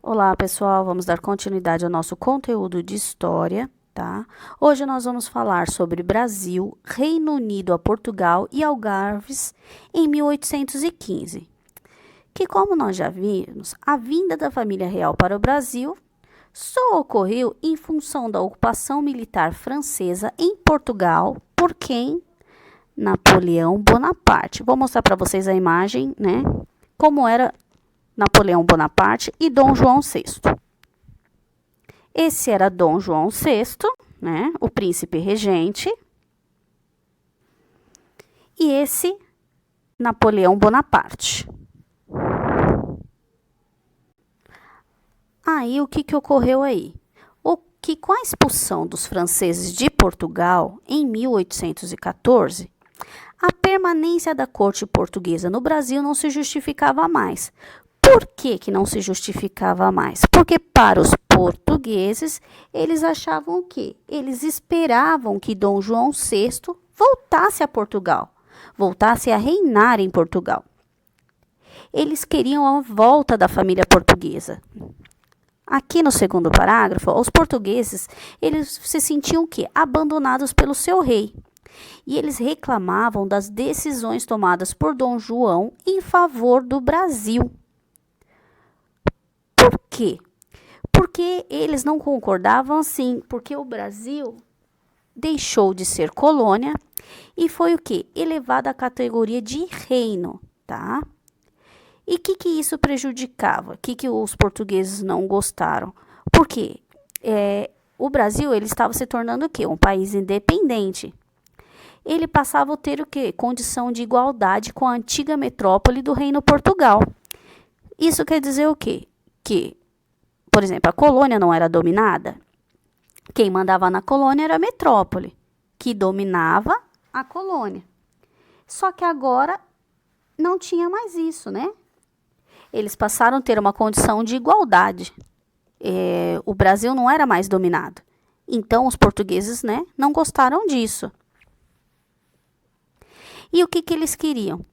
Olá, pessoal, vamos dar continuidade ao nosso conteúdo de história, tá? Hoje nós vamos falar sobre Brasil, Reino Unido a Portugal e Algarves em 1815. Que, como nós já vimos, a vinda da família real para o Brasil só ocorreu em função da ocupação militar francesa em Portugal por quem? Napoleão Bonaparte. Vou mostrar para vocês a imagem, né? Como era Napoleão Bonaparte e Dom João VI. Esse era Dom João VI, né, o príncipe regente, e esse Napoleão Bonaparte. Aí, o que ocorreu aí? Com a expulsão dos franceses de Portugal em 1814, a permanência da corte portuguesa no Brasil não se justificava mais. Por que não se justificava mais? Porque para os portugueses, eles achavam o quê? Eles esperavam que Dom João VI voltasse a Portugal, voltasse a reinar em Portugal. Eles queriam a volta da família portuguesa. Aqui no segundo parágrafo, os portugueses, eles se sentiam o quê? Abandonados pelo seu rei. E eles reclamavam das decisões tomadas por Dom João em favor do Brasil. Por quê? Porque eles não concordavam assim, porque o Brasil deixou de ser colônia e foi o quê? Elevado à categoria de reino, tá? E o que isso prejudicava? O que os portugueses não gostaram? Porque o Brasil ele estava se tornando o quê? Um país independente. Ele passava a ter o quê? Condição de igualdade com a antiga metrópole do Reino Portugal. Isso quer dizer o quê? Que, por exemplo, a colônia não era dominada. Quem mandava na colônia era a metrópole, que dominava a colônia. Só que agora não tinha mais isso, né? Eles passaram a ter uma condição de igualdade. O Brasil não era mais dominado. Então, os portugueses, né, não gostaram disso. E o que eles queriam?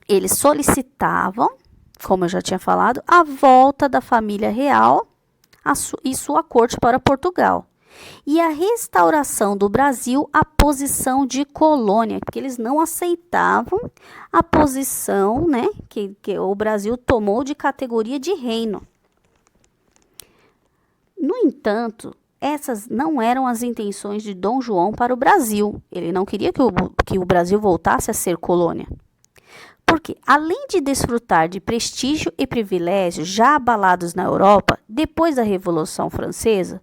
Eles solicitavam, como eu já tinha falado, a volta da família real e sua corte para Portugal. E a restauração do Brasil à posição de colônia, porque eles não aceitavam a posição, né, que o Brasil tomou de categoria de reino. No entanto, essas não eram as intenções de Dom João para o Brasil. Ele não queria que o Brasil voltasse a ser colônia. Porque, além de desfrutar de prestígio e privilégios já abalados na Europa, depois da Revolução Francesa,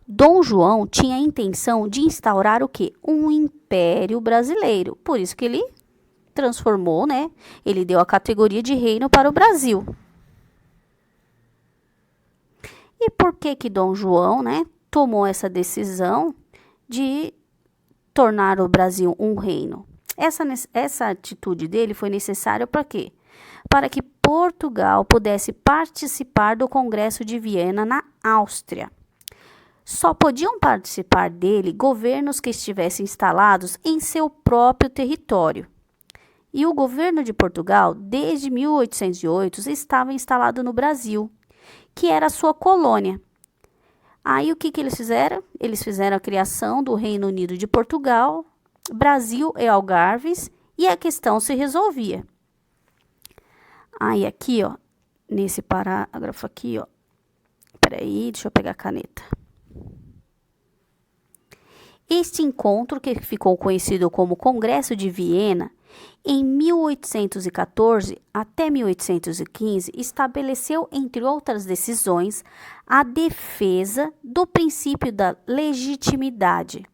Dom João tinha a intenção de instaurar o quê? Um império brasileiro. Por isso que ele transformou, né? Ele deu a categoria de reino para o Brasil. E por que Dom João, né, tomou essa decisão de tornar o Brasil um reino? Essa atitude dele foi necessária para quê? Para que Portugal pudesse participar do Congresso de Viena na Áustria. Só podiam participar dele governos que estivessem instalados em seu próprio território. E o governo de Portugal, desde 1808, estava instalado no Brasil, que era sua colônia. Aí o que eles fizeram? Eles fizeram a criação do Reino Unido de Portugal, Brasil e Algarves, e a questão se resolvia. Aí aqui, ó, nesse parágrafo aqui, ó, peraí, deixa eu pegar a caneta. Este encontro, que ficou conhecido como Congresso de Viena, em 1814 até 1815, estabeleceu, entre outras decisões, a defesa do princípio da legitimidade.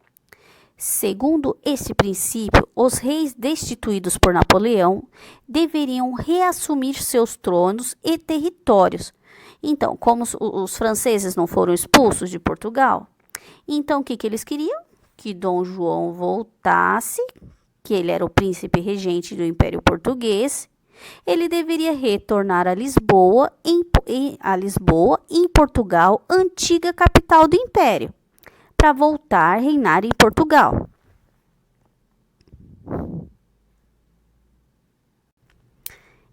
Segundo esse princípio, os reis destituídos por Napoleão deveriam reassumir seus tronos e territórios. Então, como os franceses não foram expulsos de Portugal, então o que eles queriam? Que Dom João voltasse, que ele era o príncipe regente do Império Português, ele deveria retornar a Lisboa, em Portugal, antiga capital do Império, para voltar a reinar em Portugal.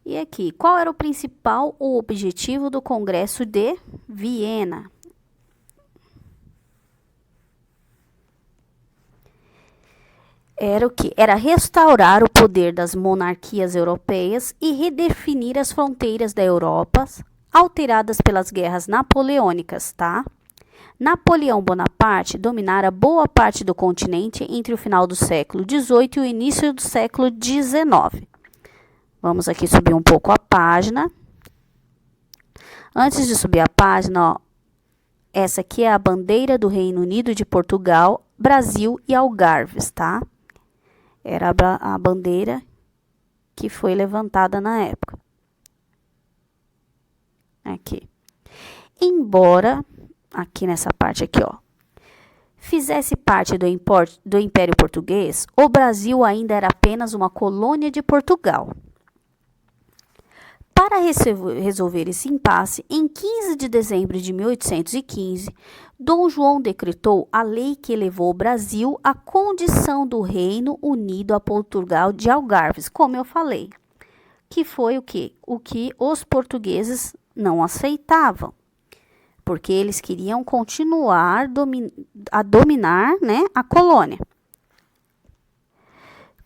E aqui, qual era o principal objetivo do Congresso de Viena? Era o quê? Era restaurar o poder das monarquias europeias e redefinir as fronteiras da Europa, alteradas pelas guerras napoleônicas, tá? Napoleão Bonaparte dominara boa parte do continente entre o final do século XVIII e o início do século XIX. Vamos aqui subir um pouco a página. Antes de subir a página, ó, essa aqui é a bandeira do Reino Unido de Portugal, Brasil e Algarves, tá? Era a bandeira que foi levantada na época. Aqui. Embora, aqui nessa parte aqui, ó, fizesse parte do Império Português, o Brasil ainda era apenas uma colônia de Portugal. Para resolver esse impasse, em 15 de dezembro de 1815, Dom João decretou a lei que elevou o Brasil à condição do Reino Unido a Portugal de Algarves, como eu falei, que foi o quê? O que os portugueses não aceitavam, porque eles queriam continuar a dominar, né, a colônia.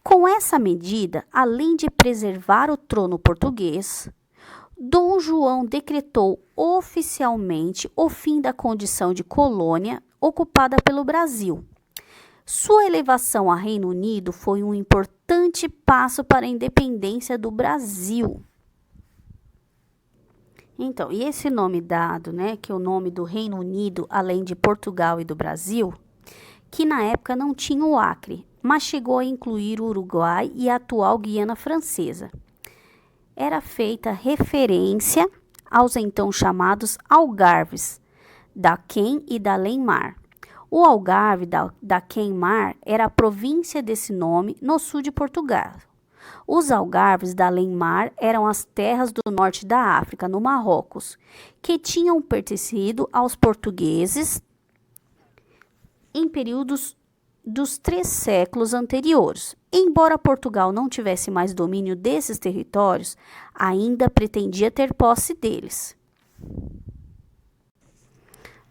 Com essa medida, além de preservar o trono português, Dom João decretou oficialmente o fim da condição de colônia ocupada pelo Brasil. Sua elevação a Reino Unido foi um importante passo para a independência do Brasil. Então, e esse nome dado, né, que é o nome do Reino Unido, além de Portugal e do Brasil, que na época não tinha o Acre, mas chegou a incluir o Uruguai e a atual Guiana Francesa. Era feita referência aos então chamados Algarves, da Quem e da Além-Mar. O Algarve da Quem-Mar era a província desse nome no sul de Portugal. Os Algarves da Além-Mar eram as terras do norte da África, no Marrocos, que tinham pertencido aos portugueses em períodos dos 3 séculos anteriores. Embora Portugal não tivesse mais domínio desses territórios, ainda pretendia ter posse deles.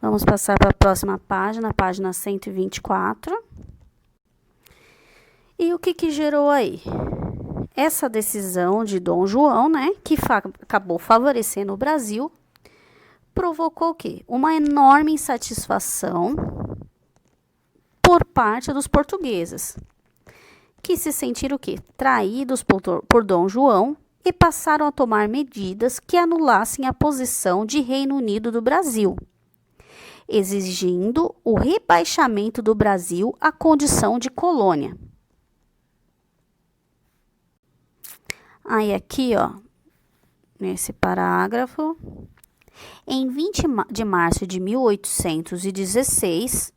Vamos passar para a próxima página, página 124. E o que gerou aí? Essa decisão de Dom João, né, que acabou favorecendo o Brasil, provocou o quê? Uma enorme insatisfação por parte dos portugueses, que se sentiram o quê? Traídos por Dom João e passaram a tomar medidas que anulassem a posição de Reino Unido do Brasil, exigindo o rebaixamento do Brasil à condição de colônia. Aí aqui, ó, nesse parágrafo, em 20 de março de 1816,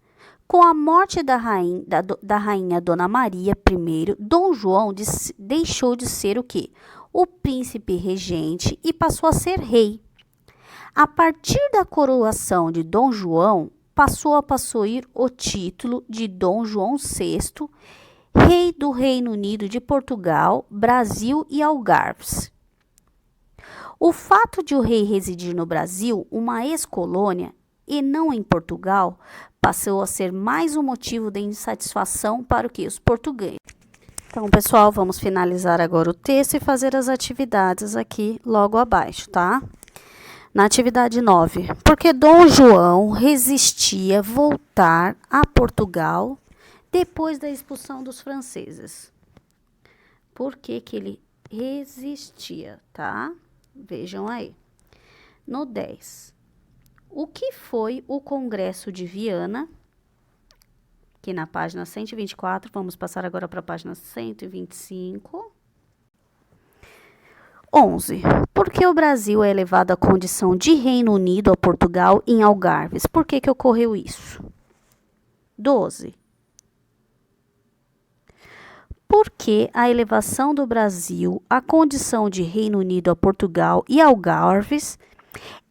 com a morte da rainha Dona Maria I, Dom João deixou de ser o quê? O príncipe regente e passou a ser rei. A partir da coroação de Dom João, passou a possuir o título de Dom João VI, rei do Reino Unido de Portugal, Brasil e Algarves. O fato de o rei residir no Brasil, uma ex-colônia, e não em Portugal, passou a ser mais um motivo de insatisfação para o que? Os portugueses. Então, pessoal, vamos finalizar agora o texto e fazer as atividades aqui logo abaixo, tá? Na atividade 9, porque Dom João resistia voltar a Portugal depois da expulsão dos franceses. Por que ele resistia, tá? Vejam aí. No 10. O que foi o Congresso de Viena? Aqui na página 124, vamos passar agora para a página 125. 11. Por que o Brasil é elevado à condição de Reino Unido a Portugal em Algarves? Por que ocorreu isso? 12. Por que a elevação do Brasil à condição de Reino Unido a Portugal e Algarves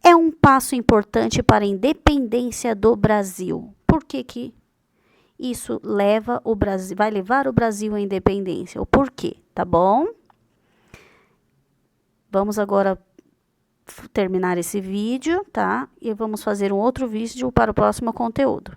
é um passo importante para a independência do Brasil? Por que isso vai levar o Brasil à independência? O porquê, tá bom? Vamos agora terminar esse vídeo, tá? E vamos fazer um outro vídeo para o próximo conteúdo.